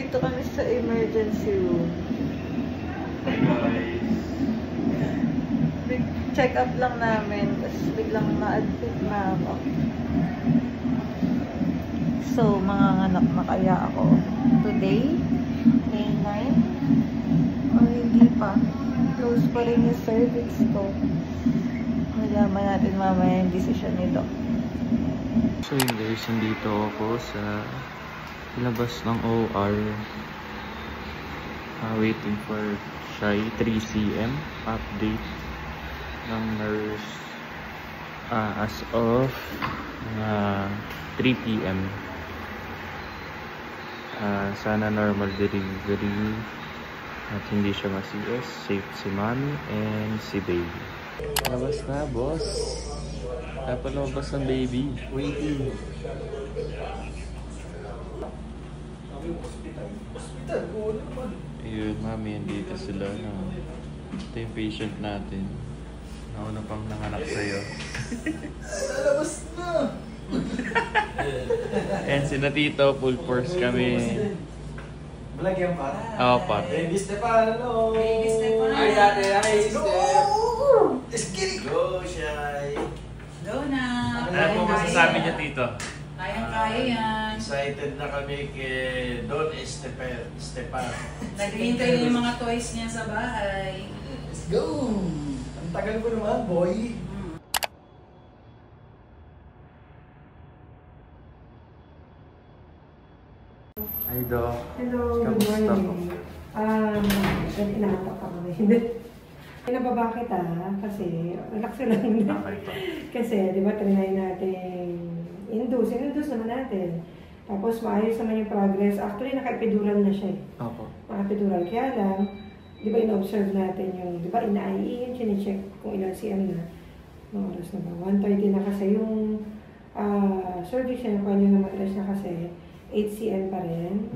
Nandito kami sa emergency room. Hi guys. Check up lang namin, tapos biglang ma-admit na ako. So, manganganak na kaya ako today, May 9? O hindi pa. Close pa rin yung cervix ko. Malaman natin mamaya yung decision nito. So yun guys, nandito ako sa labas ng OR. Waiting for Shy 3 cm update ng nurse as of 3 PM. Sana normal delivery at hindi siya ma-CS. Safe si mommy and si baby. Labas na, boss. Napalabas ang baby. Waiting. Ayun, mami, andito sila. No? Ito yung patient natin. Nauna pang nanganak sa'yo. Lalabas na! And sina Tito, full force kami. Vlog yan pa? Oo, pa. Baby Stefano! Baby Stefano! Ay, ate! Ay, Steph! Let's get it! Go, Shy! Go na! Ano po masasabi niya, Tito? Kayang-kaya yan. Excited na kami kay Don Stefan. Naghihintay na yung mga toys niya sa bahay. Let's go! Ang tagal ko naman, boy! Hi, Doc. Hello, good Kamusta morning. Inaantok ako na. Pinababa kita kasi relax lang. Okay pa. Kasi, di ba, trinay natin induce. Induce naman natin. Tapos, maayos naman yung progress. Actually, naka-epidural na siya eh. Opo. Naka-epidural. Kaya lang, di ba, in-observe natin yung, di ba, ina-IE yung chine-check kung ilang cm na. Mga oras na ba? 1:30 na kasi yung cervix niya, kung ano na matras na kasi, 8 cm pa rin.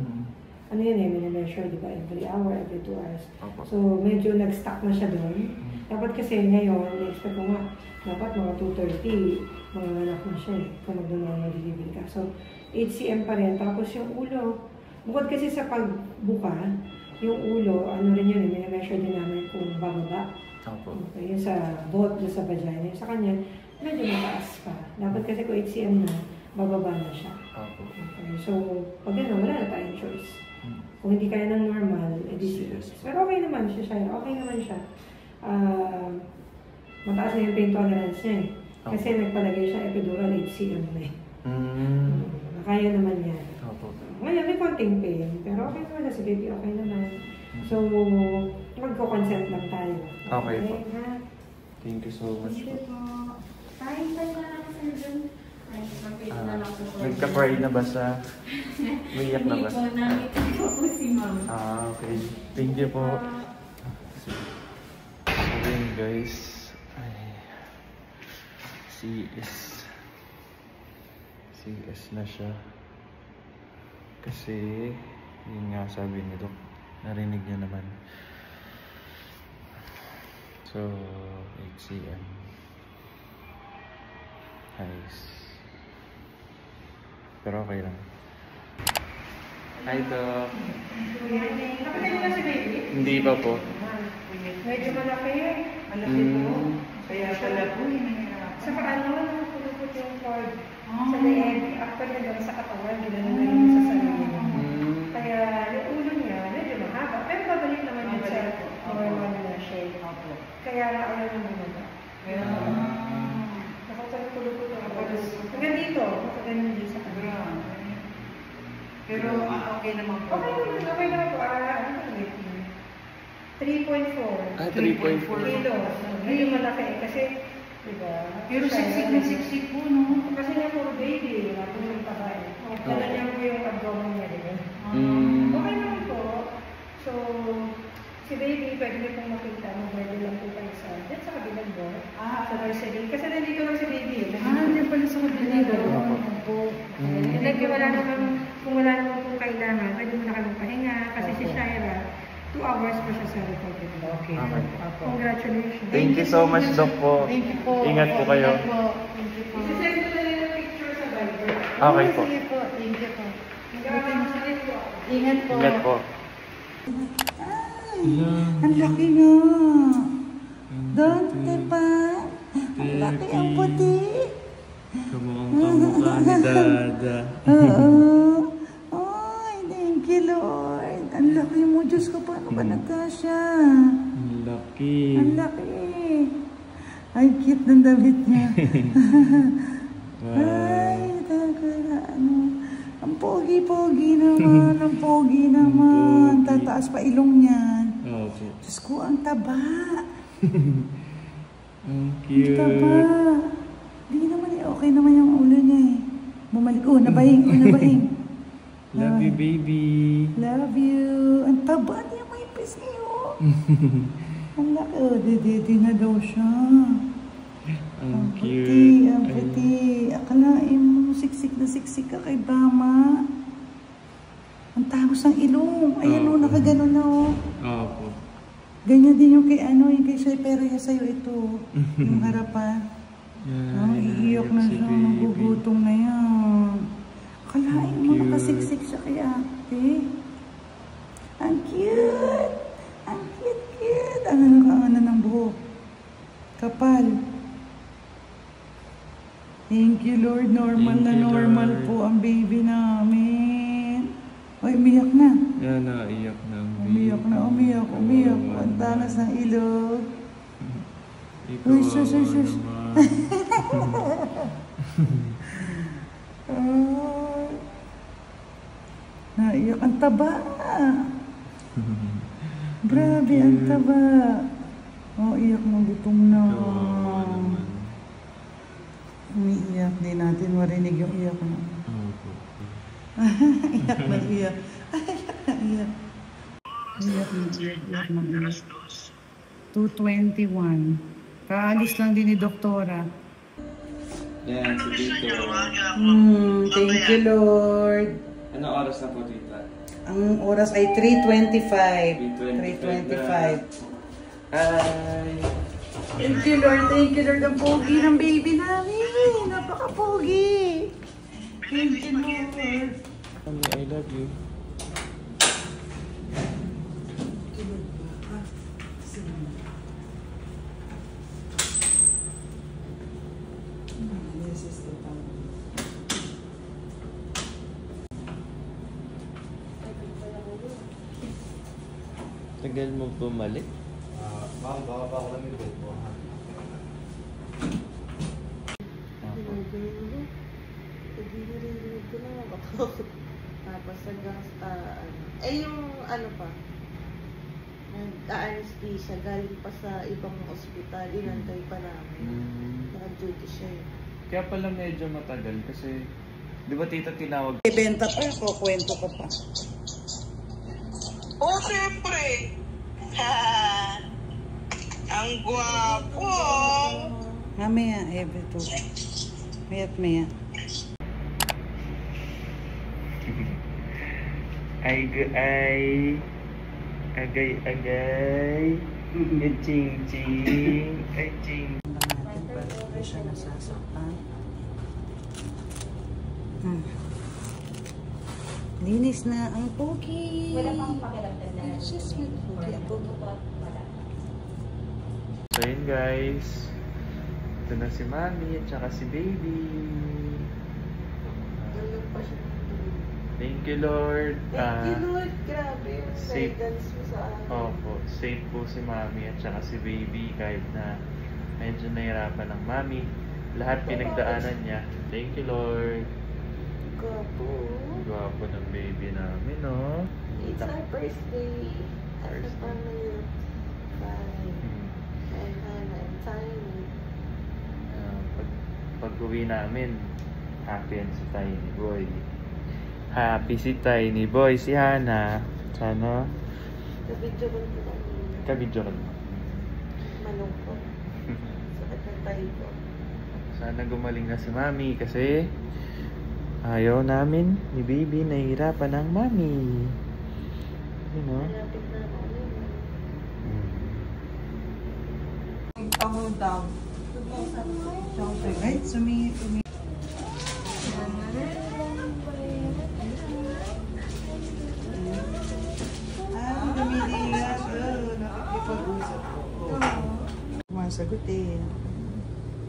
Ano yun eh, mini-measure, di ba? Every hour, every 2 hours. Opo. So, medyo nag-stuck na siya doon. Dapat kasi ngayon, na-expect ko nga, dapat mga 2:30, mga anak na siya eh, kung mag-normal delivery ka. So, 8 cm pa rin. Tapos yung ulo, bukod kasi sa pagbuka, yung ulo, ano rin yun, mini-measure din namin kung bababa. Opo. Okay, yung sa both, yung sa vagina. Yung sa kanya, medyo mataas pa. Dapat kasi kung 8 cm na, bababa na siya. Opo. Okay, so, pag gano'n, wala na tayong choice. Kung hindi kaya ng normal, edi serious. Pero okay naman siya, Shire. Okay naman siya. Mataas na yung pain tolerance niya eh. Kasi nagpalagay siya epidural HCM na eh. Kaya naman yan. Opo. Ngayon, may konting pain. Pero okay naman na si baby, okay naman. So, magko-consent lang tayo. Okay po. Ha? Thank you so much po. Kain tayo na lang sa dyan. Ay, mag-pay na lang po. Nagka-pray na ba sa... Umiyak na ba? Hindi po, nakita ko po si ma'am. Okay. Thank you po. So yun guys. CS na siya. Kasi, yun nga sabi ni Doc. Narinig niya naman. So, 8 cm. Nice. Pero okay lang. Hi, Doc. Nakapagay na si baby? Hindi pa po. Medyo malaki eh. Malaki po. Kaya pala po, Sa paano, nakapulupot yung cord. Sa leeg, actually hanggang sa katawan, ginanong rin sa sarili. Kaya yung ulo niya, medyo mahaba. Pero babalik naman yun sa normal na shape. Kaya ayaw na bumaba. Nakapulupot yung cord. Hanggang dito, nakaganon din sa katawan. pero okay naman po. Okay naman po. Ano ba yun? 3.4 3.4. kilos. Medyo malaki kasi, diba? Pero siksik na siksik po, no? Kasi nga puro baby, wala po yung tabae. Kaya niya po yung abdomen niya, diba? Okay naman po. So, si baby, pwede niyo pong makita, mag-ready lang po kayo sa, dyan sa kabilang door. Sa nursery. Kasi nandito lang si baby. Hindi pala sa kabilang door. Like, wala naman, kung wala naman pong kailangan, pwede mo na kayo pahinga. Kasi si Shira, 2 hours pa siya sa recovery. Okay. Congratulations. Thank you so much, Doc po. Thank you po. Ingat po kayo. Thank you po. Isasend ko na rin yung picture sa Viber. Okay po. Sige po. Thank you po. Nag-aaral po. Ingat po. Ingat po. Ang laki nga. Dante pa. Ang laki ang puti. Kamukhang kamukha ni Dada. Oo. Ay, thank you, Lord. Ang laki mo. Diyos ko, paano ba nagkasya? Ang laki. Ang laki. Ay, cute ng damit niya. Ay, talaga, ano. Ang pogi-pogi naman. Ang pogi naman. Tataas pa ilong niyan. Opo. Diyos ko, ang taba. Ang Ang cute. taba. Hindi naman eh. Okay naman yung ulo niya eh. Bumalik. Oh, nabahing. Oh, nabahing. Love you, baby. Love you. Ang taba niya. May pis niyo. Ang laki. Oh, dede na daw siya. Ang puti. cute. Ang puti. Akalain mo, siksik na siksik ka kay Bama. Ang tagos ng ilong. Ayan o, nakaganon na o. Opo. Ganyan din yung kay ano, yung kay Shay, pero yung sa'yo ito. Yung harapan. Oh, iiyok na si siya. baby. Magugutong na yan. Akalain mo, Cute. nakasiksik siya kay ate. Ang cute. Ang cute. Ang ano ng buhok. Kapal. Thank you, Lord. Normal Thank na you, normal Lord. po ang baby namin. Ay, umiyak na. Yan, naiyak na ang baby. Umiyak na, umiyak. Ang tanas ng ilog. Ikaw, Uy, shush, shush, shush. naman. Ay. Naiyak. Ang taba. Grabe, ang taba. Oh, iyak na, gutom na. Kawawa naman. Umiiyak. Di natin marinig yung iyak na. Opo. Iyak na iyak. Iyak na iyak. Iyak na iyak. Iyak na iyak. 2:21. Kaalis lang din ni Doktora. Yan, si Tito. Thank you, Lord. Ano oras na po, Tita? Ang oras ay 3:25. 3:25. Hi! Thank you, Lord. Thank you, Lord. Ang pogi ng baby namin. Napaka-pogi. Thank you, Lord. Mami, I love you. This is the time. Tagal mo bumalik? Ma'am, baka pa ako lang yung bed mo. Pag-ibig ko na ako. Tapos hanggang sa, yung ano pa, nag-anesthesia, galing pa sa ibang ospital, inantay pa namin. Naka-duty siya eh. Kaya pala medyo matagal kasi, di ba Tita tinawag? Ibenta pa, kwento ko pa. Oh, siyempre! Ang gwapo! Mamaya, to. Mayat maya. Agay, ching, ay ching. Natin pa rin siya nasasaktan. Linis na ang pogi. Wala pang pakiramdam na. Just like pogi. Ang pogi. So yun guys, ito na si Mami at saka si Baby. Thank you Lord. Thank you, Lord. Grabe yung safe. guidance mo sa akin. Opo, safe po si Mami at saka si Baby kahit na medyo nahirapan ng Mami. Lahat pinagdaanan niya. Thank you Lord. Gwapo. Gwapo ng baby namin, no? It's our first day as a First day. family of five. And I'm tiny. Pag-uwi namin, happy yan si Tiny Boy. Happy si Tiny Boy, si Hana. Sana Kabidyo ko ito lang. kabidyo ka. Malungkot. Sakit ng tayo ko. Sana gumaling na si Mami kasi ayaw namin ni Baby nahihirapan ng Mami. You know? Malapit na ako. Pang down. Right? Sumi. sagutin.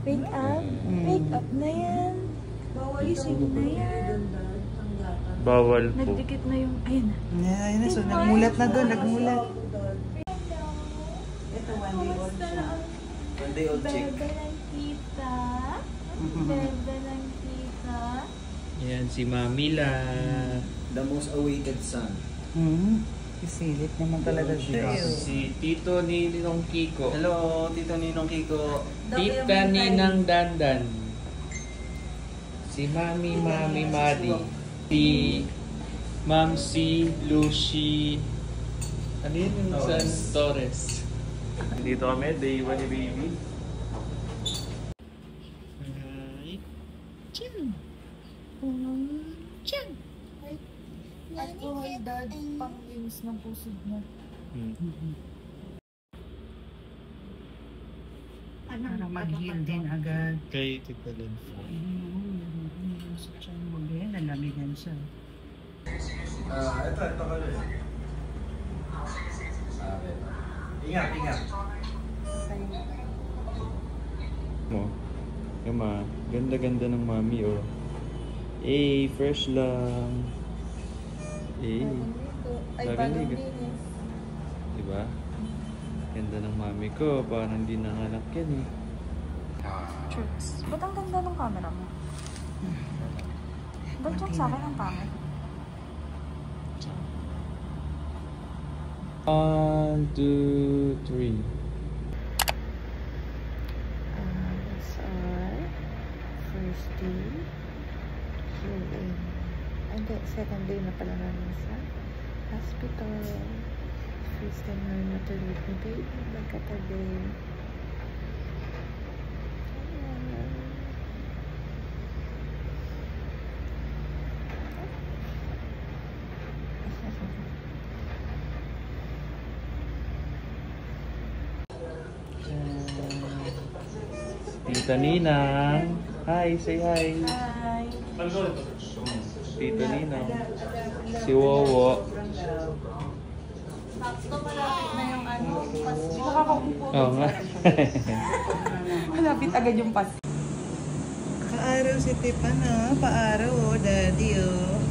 Wake up. Wake up na yan. Gising na yan. Bawal po. Nagdikit na yung... Ayun na. Yeah, ayun na. So, nagmulat na doon. Nagmulat. Ito, 1 day old siya. 1 day old chick. Bebe ng tita. Bebe ng tita. Yan, si Mamila. The most awaited son. Isilit naman talaga siya. Si Tito Ninong Kiko. Hello, Tito Ninong Kiko. Tita Ninang Dandan. Si Mami Madi. Si Ma'am si Lucy. Ano yun yung San Torres? Dito kami, day 1 ni baby. At dad, pang-linis ng pusod niya. Para mag-heal din agad. Kay Tita Len. Sa tiyan mo din, nalamigan siya. Ito ka rin. Ingat. Mo. Yama, ganda-ganda ng mami oh. Fresh lang. Ay, bagong bagong linis. linis. Diba? Ganda ng mami ko, parang hindi nanganak yan eh. Tricks. Ba't ang ganda ng camera mo? Ba't yung sa akin ang pangit? 1, 2, 3. That's our first day. Hindi, second day na pala namin sa hospital. First time namin matulog ni baby. Magkatabi. Tita Ninang. Hi, say hi. Hi! Tita Ninang. Si Wowo. Sakto, malapit na yung ano, Pasko. Nakakakupo. Oo nga. Malapit agad yung Pasko. Paaraw si Tipan, oh. Paaraw, oh. Daddy, oh.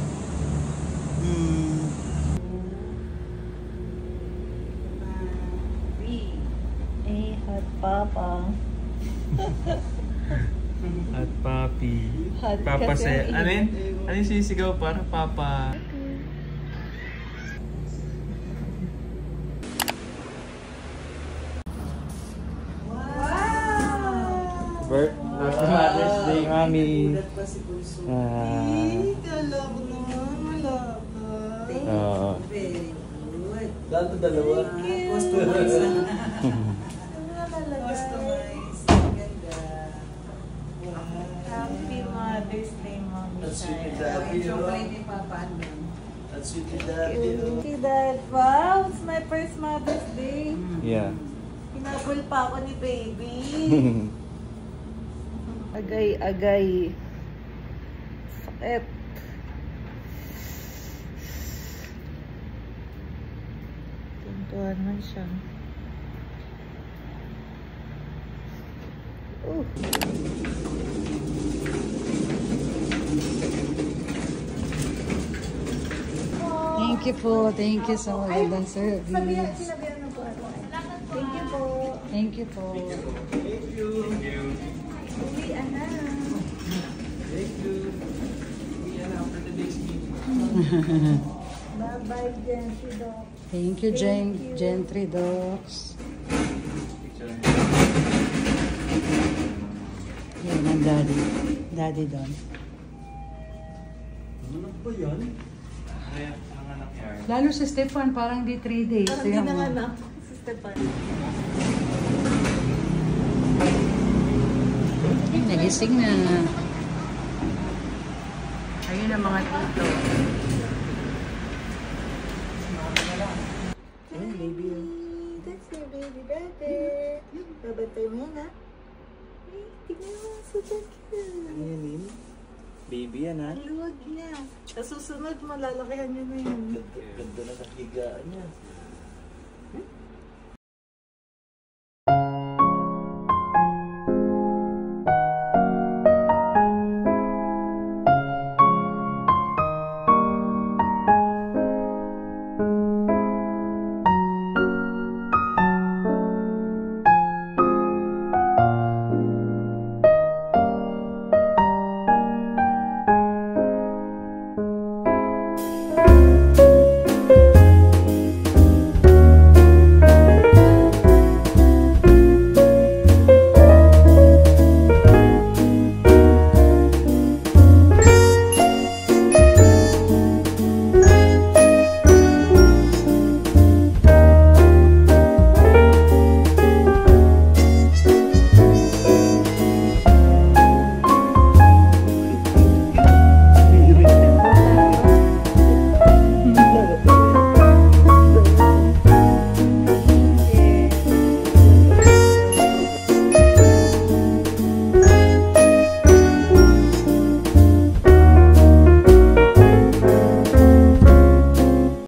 Hot papa. At papi. Hot Papa kasi say. ang Ano yun? Ano yung sisigaw para papa? Happy Mother's Day, Mami. Kala ko naman, wala ka. Oo. Very good. Dato dalawa. Customize na. Customize. Ganda. Happy Mother's Day, Mommy. That's sweet ni Wow. Daddy. Yung chocolate ni Papa, ano? That's sweet ni Daddy. Thank you, Dad. Wow, it's my first Mother's Day. Yeah. Pinabol pa ako ni baby. Agay. Sakit. Tuntuhan man siya. Thank you sa magandang service. Sinabihan mo po ako. Thank you po. Thank you po. Uwian na. Bye-bye, Gentry Doc. Thank you, Gentry Docs. Yan ang daddy. Daddy doon. Ano ba yan? Lalo si Stefan, parang di 3 days. Parang di nanganak si Stefan. Nagising na. Ayun ang mga tito. Hey, baby. That's your baby brother. Babantay mo yan, ha? Hey, tignan mo. Super cute. Yan. Baby yan ha? Ang luwag niya. Sa susunod, malalakihan niya na yun. Ganda na kahigaan niya.